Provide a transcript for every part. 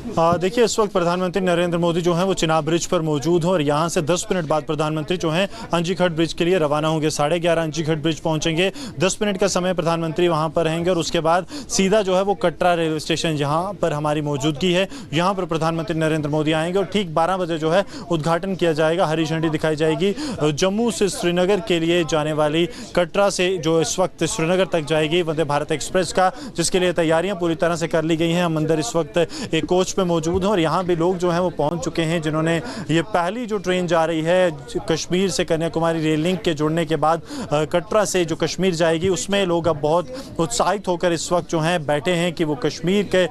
देखिए, इस वक्त प्रधानमंत्री नरेंद्र मोदी जो हैं वो चिनाब ब्रिज पर मौजूद हैं और यहाँ से 10 मिनट बाद प्रधानमंत्री जो हैं अंजीघट ब्रिज के लिए रवाना होंगे। 11:30 अंजीघट ब्रिज पहुँचेंगे। 10 मिनट का समय प्रधानमंत्री वहाँ पर रहेंगे और उसके बाद सीधा जो है वो कटरा रेलवे स्टेशन, जहाँ पर हमारी मौजूदगी है, यहाँ पर प्रधानमंत्री नरेंद्र मोदी आएंगे और ठीक 12 बजे जो है उद्घाटन किया जाएगा। हरी झंडी दिखाई जाएगी। जम्मू से श्रीनगर के लिए जाने वाली, कटरा से जो इस वक्त श्रीनगर तक जाएगी वंदे भारत एक्सप्रेस का, जिसके लिए तैयारियां पूरी तरह से कर ली गई हैं। हम अंदर इस वक्त एक कोच पे मौजूद हैं और यहाँ भी लोग जो हैं वो पहुँच चुके हैं, जिन्होंने ये पहली जो ट्रेन जा रही है कश्मीर से कन्याकुमारी रेल लिंक के जुड़ने के बाद कटरा से जो कश्मीर जाएगी, उसमें लोग अब बहुत उत्साहित होकर इस वक्त जो हैं बैठे हैं कि वो कश्मीर के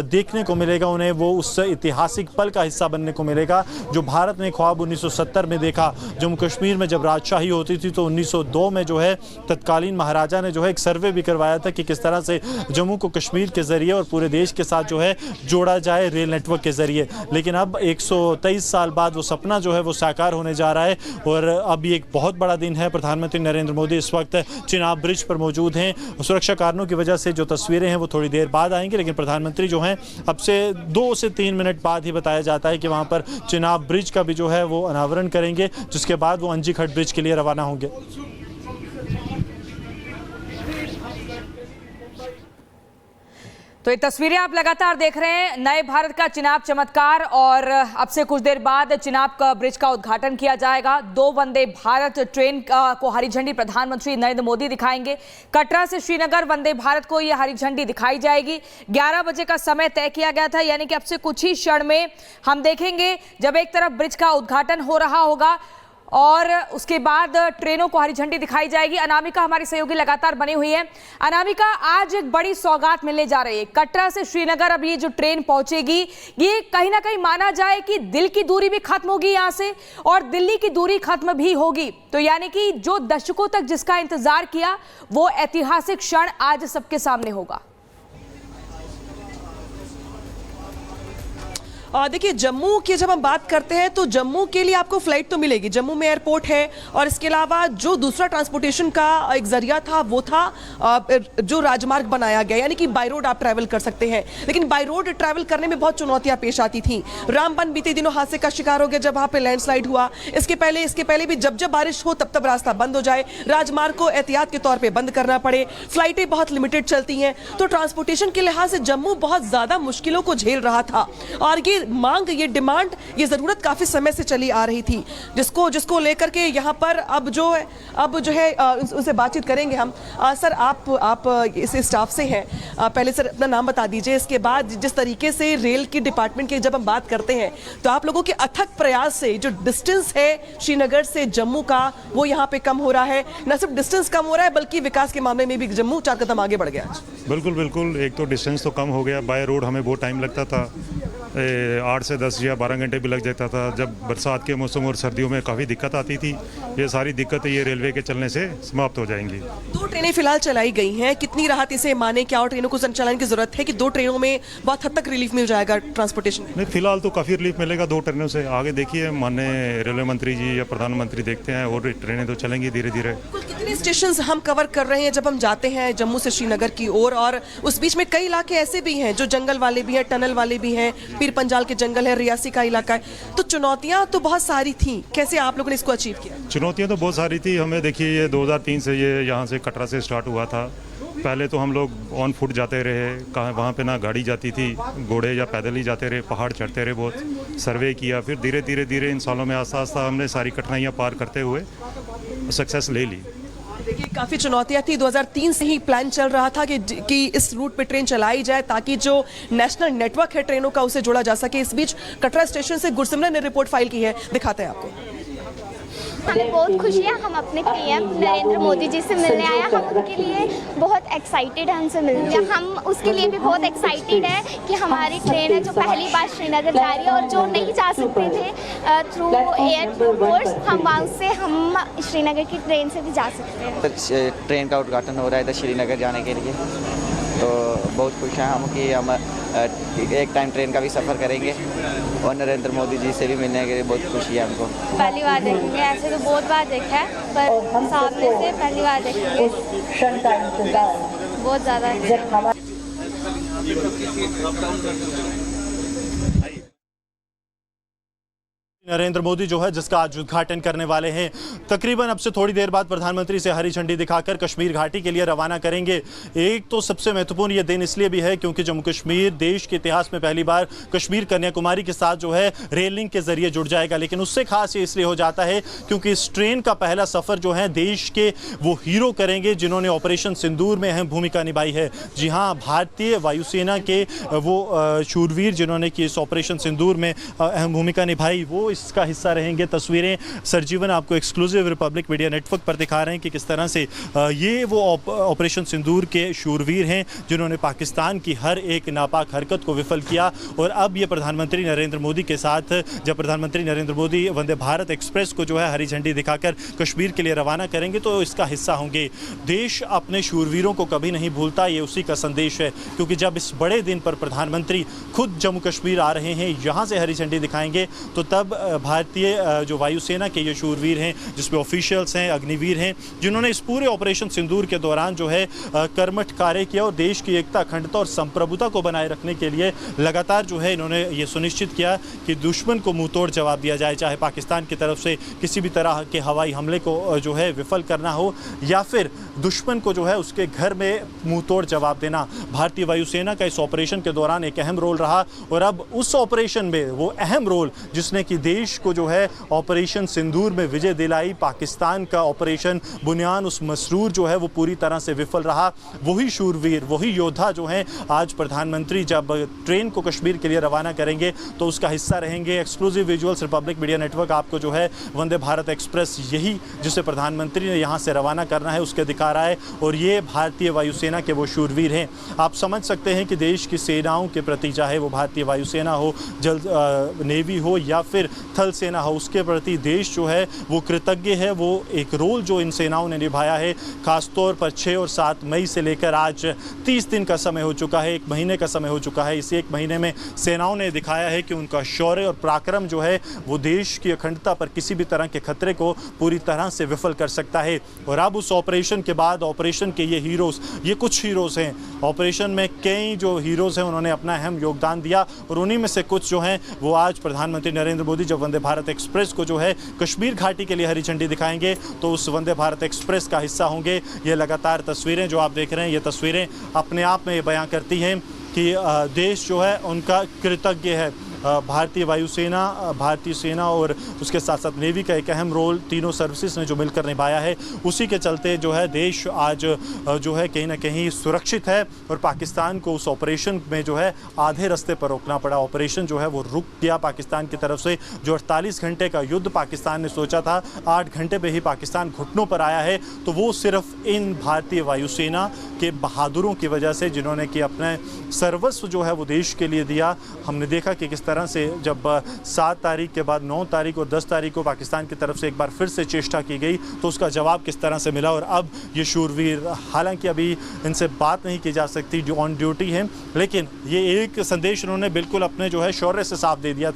देखने को मिलेगा उन्हें, वो उस ऐतिहासिक पल का हिस्सा बनने को मिलेगा जो भारत ने ख्वाब 1970 में देखा। जम्मू कश्मीर में जब राजशाही होती थी तो 1902 में जो है तत्कालीन महाराजा ने जो है एक सर्वे भी करवाया था कि किस तरह से जम्मू को कश्मीर के जरिए और पूरे देश के साथ जो है जोड़ा जाए रेल नेटवर्क के जरिए। लेकिन अब 123 साल बाद वो सपना जो है वो साकार होने जा रहा है और अब ये एक बहुत बड़ा दिन है। प्रधानमंत्री नरेंद्र मोदी इस वक्त चिनाब ब्रिज पर मौजूद हैं। सुरक्षा कारणों की वजह से जो तस्वीरें हैं वो थोड़ी देर बाद आएंगी, लेकिन प्रधानमंत्री जो हैं अब से 2 से 3 मिनट बाद ही बताया जाता है कि वहाँ पर चिनाब ब्रिज का भी जो है वो अनावरण करेंगे, जिसके बाद वो अंजीघट ब्रिज के लिए रवाना होंगे। तो ये तस्वीरें आप लगातार देख रहे हैं, नए भारत का चिनाब चमत्कार, और अब से कुछ देर बाद चिनाब का ब्रिज का उद्घाटन किया जाएगा। 2 वंदे भारत ट्रेन को हरी झंडी प्रधानमंत्री नरेंद्र मोदी दिखाएंगे। कटरा से श्रीनगर वंदे भारत को ये हरी झंडी दिखाई जाएगी। 11 बजे का समय तय किया गया था, यानी कि अब से कुछ ही क्षण में हम देखेंगे जब एक तरफ ब्रिज का उद्घाटन हो रहा होगा और उसके बाद ट्रेनों को हरी झंडी दिखाई जाएगी। अनामिका हमारी सहयोगी लगातार बनी हुई है। अनामिका, आज एक बड़ी सौगात मिलने जा रही है। कटरा से श्रीनगर अब ये जो ट्रेन पहुंचेगी, ये कहीं ना कहीं माना जाए कि दिल की दूरी भी खत्म होगी यहां से और दिल्ली की दूरी खत्म भी होगी। तो यानी कि जो दशकों तक जिसका इंतजार किया वो ऐतिहासिक क्षण आज सबके सामने होगा। देखिए, जम्मू की जब हम बात करते हैं तो जम्मू के लिए आपको फ्लाइट तो मिलेगी, जम्मू में एयरपोर्ट है, और इसके अलावा जो दूसरा ट्रांसपोर्टेशन का एक जरिया था वो था जो राजमार्ग बनाया गया, यानी कि बाय रोड आप ट्रैवल कर सकते हैं। लेकिन बाय रोड ट्रैवल करने में बहुत चुनौतियां पेश आती थी। रामबन बीते दिनों हादसे का शिकार हो गया जब वहां पे लैंडस्लाइड हुआ। इसके पहले भी जब बारिश हो तब रास्ता बंद हो जाए, राजमार्ग को एहतियात के तौर पर बंद करना पड़े, फ्लाइटें बहुत लिमिटेड चलती हैं। तो ट्रांसपोर्टेशन के लिहाज से जम्मू बहुत ज्यादा मुश्किलों को झेल रहा था और ये मांग, ये डिमांड, ये जरूरत काफी समय से चली आ रही थी, जिसको लेकर के यहाँ पर अब जो है उनसे बातचीत करेंगे हम। सर, आप इस स्टाफ से हैं, पहले सर अपना नाम बता दीजिए। इसके बाद जिस तरीके से रेल की डिपार्टमेंट की जब हम बात करते हैं तो आप लोगों के अथक प्रयास से जो डिस्टेंस है श्रीनगर से जम्मू का वो यहाँ पे कम हो रहा है। न सिर्फ डिस्टेंस कम हो रहा है बल्कि विकास के मामले में भी जम्मू 4 कदम आगे बढ़ गया। बिल्कुल, एक तो डिस्टेंस तो कम हो गया। बाय रोड हमें बहुत टाइम लगता था, 8 से 10 या 12 घंटे भी लग जाता था। जब बरसात के मौसम और सर्दियों में काफ़ी दिक्कत आती थी। ये सारी दिक्कतें ये रेलवे के चलने से समाप्त हो जाएंगी। 2 ट्रेनें फिलहाल चलाई गई हैं, कितनी राहत इसे माने? क्या और ट्रेनों को संचालन की जरूरत है कि 2 ट्रेनों में बहुत हद तक रिलीफ मिल जाएगा ट्रांसपोर्टेशन? नहीं, फिलहाल तो काफ़ी रिलीफ मिलेगा 2 ट्रेनों से। आगे देखिए, माननीय रेलवे मंत्री जी या प्रधानमंत्री देखते हैं, और ट्रेनें तो चलेंगी धीरे धीरे। कितने स्टेशन हम कवर कर रहे हैं जब हम जाते हैं जम्मू से श्रीनगर की ओर, और उस बीच में कई इलाके ऐसे भी हैं जो जंगल वाले भी हैं, टनल वाले भी हैं, पीर पंजाल के जंगल है, रियासी का इलाका है। तो चुनौतियां तो बहुत सारी थी, कैसे आप लोगों ने इसको अचीव किया? चुनौतियां तो बहुत सारी थी। हमें देखिए, ये 2003 से ये यहाँ से कटरा से स्टार्ट हुआ था। पहले तो हम लोग ऑन फुट जाते रहे, कहाँ वहाँ पे ना गाड़ी जाती थी, घोड़े या पैदल ही जाते रहे, पहाड़ चढ़ते रहे, बहुत सर्वे किया। फिर धीरे इन सालों में आस्ता हमने सारी कठिनाइयाँ पार करते हुए सक्सेस ले ली। देखिए, काफ़ी चुनौतियां थी। 2003 से ही प्लान चल रहा था कि इस रूट पे ट्रेन चलाई जाए ताकि जो नेशनल नेटवर्क है ट्रेनों का उसे जोड़ा जा सके। इस बीच कटरा स्टेशन से गुरसिमरन ने रिपोर्ट फाइल की है, दिखाते हैं आपको। हमें बहुत खुशी है, हम अपने पीएम नरेंद्र मोदी जी से मिलने आए हैं। हम उनके लिए बहुत एक्साइटेड हैं उनसे मिलने। हम उसके लिए भी बहुत एक्साइटेड है कि हमारी ट्रेन है जो पहली बार श्रीनगर जा रही है और जो नहीं जा सकते थे थ्रू एयरपोर्ट, हम वहाँ से हम श्रीनगर की ट्रेन से भी जा सकते हैं। ट्रेन का उद्घाटन हो रहा है इधर श्रीनगर जाने के लिए, तो बहुत खुश हैं हम कि हम एक टाइम ट्रेन का भी सफ़र करेंगे और नरेंद्र मोदी जी से भी मिलने के लिए बहुत खुशी है हमको। पहली बार देखेंगे, ऐसे तो बहुत बार देखा है पर सामने से पहली बार देखेंगे, बहुत ज़्यादा। नरेंद्र मोदी जो है जिसका आज उद्घाटन करने वाले हैं। तकरीबन अब से थोड़ी देर बाद प्रधानमंत्री से हरी झंडी दिखाकर कश्मीर घाटी के लिए रवाना करेंगे। एक तो सबसे महत्वपूर्ण ये दिन इसलिए भी है क्योंकि जम्मू कश्मीर देश के इतिहास में पहली बार कश्मीर कन्याकुमारी के साथ जो है रेल लिंक के जरिए जुड़ जाएगा। लेकिन उससे खास ये इसलिए हो जाता है क्योंकि इस ट्रेन का पहला सफर जो है देश के वो हीरो करेंगे जिन्होंने ऑपरेशन सिंदूर में अहम भूमिका निभाई है। जी हाँ, भारतीय वायुसेना के वो शूरवीर जिन्होंने कि इस ऑपरेशन सिंदूर में अहम भूमिका निभाई वो इसका हिस्सा रहेंगे। तस्वीरें सरजीवन आपको एक्सक्लूसिव रिपब्लिक मीडिया नेटवर्क पर दिखा रहे हैं कि किस तरह से ये वो ऑपरेशन सिंदूर के शूरवीर हैं जिन्होंने पाकिस्तान की हर एक नापाक हरकत को विफल किया। और अब ये प्रधानमंत्री नरेंद्र मोदी के साथ जब प्रधानमंत्री नरेंद्र मोदी वंदे भारत एक्सप्रेस को जो है हरी झंडी दिखाकर कश्मीर के लिए रवाना करेंगे तो इसका हिस्सा होंगे। देश अपने शूरवीरों को कभी नहीं भूलता, ये उसी का संदेश है। क्योंकि जब इस बड़े दिन पर प्रधानमंत्री खुद जम्मू कश्मीर आ रहे हैं, यहाँ से हरी झंडी दिखाएंगे, तो तब भारतीय जो वायुसेना के ये शूरवीर हैं जिसमें ऑफिशियल्स हैं, अग्निवीर हैं, जिन्होंने इस पूरे ऑपरेशन सिंदूर के दौरान जो है कर्मठ कार्य किया और देश की एकता, अखंडता और संप्रभुता को बनाए रखने के लिए लगातार जो है इन्होंने ये सुनिश्चित किया कि दुश्मन को मुंहतोड़ जवाब दिया जाए, चाहे पाकिस्तान की तरफ से किसी भी तरह के हवाई हमले को जो है विफल करना हो या फिर दुश्मन को जो है उसके घर में मुंहतोड़ जवाब देना। भारतीय वायुसेना का इस ऑपरेशन के दौरान एक अहम रोल रहा और अब उस ऑपरेशन में वो अहम रोल जिसने कि देश को जो है ऑपरेशन सिंदूर में विजय दिलाई, पाकिस्तान का ऑपरेशन बुनियान उस मसरूर जो है वो पूरी तरह से विफल रहा। वही शूरवीर, वही योद्धा जो हैं आज प्रधानमंत्री जब ट्रेन को कश्मीर के लिए रवाना करेंगे तो उसका हिस्सा रहेंगे। Exclusive visuals Republic media network आपको जो है वंदे भारत एक्सप्रेस यही जिसे प्रधानमंत्री ने यहाँ से रवाना करना है उसके दिखा रहा है और ये भारतीय वायुसेना के वो शूरवीर हैं। आप समझ सकते हैं कि देश की सेनाओं के प्रति, चाहे वो भारतीय वायुसेना हो, जल नेवी हो या फिर थल सेना हो, उसके प्रति देश जो है वो कृतज्ञ है। वो एक रोल जो इन सेनाओं ने निभाया है, खासतौर पर 6 और 7 मई से लेकर आज 30 दिन का समय हो चुका है, 1 महीने का समय हो चुका है। इस 1 महीने में सेनाओं ने दिखाया है कि उनका शौर्य और पराक्रम जो है वो देश की अखंडता पर किसी भी तरह के खतरे को पूरी तरह से विफल कर सकता है। और अब उस ऑपरेशन के बाद ऑपरेशन के ये हीरोज़, ये कुछ हीरोज़ हैं, ऑपरेशन में कई जो हीरोज़ हैं उन्होंने अपना अहम योगदान दिया और उन्हीं में से कुछ जो हैं वो आज प्रधानमंत्री नरेंद्र मोदी जब वंदे भारत एक्सप्रेस को जो है कश्मीर घाटी के लिए हरी झंडी दिखाएंगे तो उस वंदे भारत एक्सप्रेस का हिस्सा होंगे। ये लगातार तस्वीरें जो आप देख रहे हैं, ये तस्वीरें अपने आप में ये बयां करती हैं कि देश जो है उनका कृतज्ञ है। भारतीय वायुसेना, भारतीय सेना और उसके साथ साथ नेवी का एक अहम रोल तीनों सर्विसेज ने जो मिलकर निभाया है, उसी के चलते जो है देश आज जो है कहीं ना कहीं सुरक्षित है और पाकिस्तान को उस ऑपरेशन में जो है आधे रास्ते पर रोकना पड़ा। ऑपरेशन जो है वो रुक गया पाकिस्तान की तरफ से। जो 48 घंटे का युद्ध पाकिस्तान ने सोचा था, 8 घंटे पर ही पाकिस्तान घुटनों पर आया है। तो वो सिर्फ इन भारतीय वायुसेना के बहादुरों की वजह से, जिन्होंने कि अपने सर्वस्व जो है वो देश के लिए दिया। हमने देखा कि किस तरह से जब 7 तारीख के बाद 9 तारीख और 10 तारीख को पाकिस्तान की तरफ से एक बार फिर से चेष्टा की गई तो उसका जवाब किस तरह से मिला। और अब ये शूरवीर, हालांकि अभी इनसे बात नहीं की जा सकती, जो ऑन ड्यूटी हैं, लेकिन ये एक संदेश उन्होंने बिल्कुल अपने जो है शौर्य से साफ दे दिया था।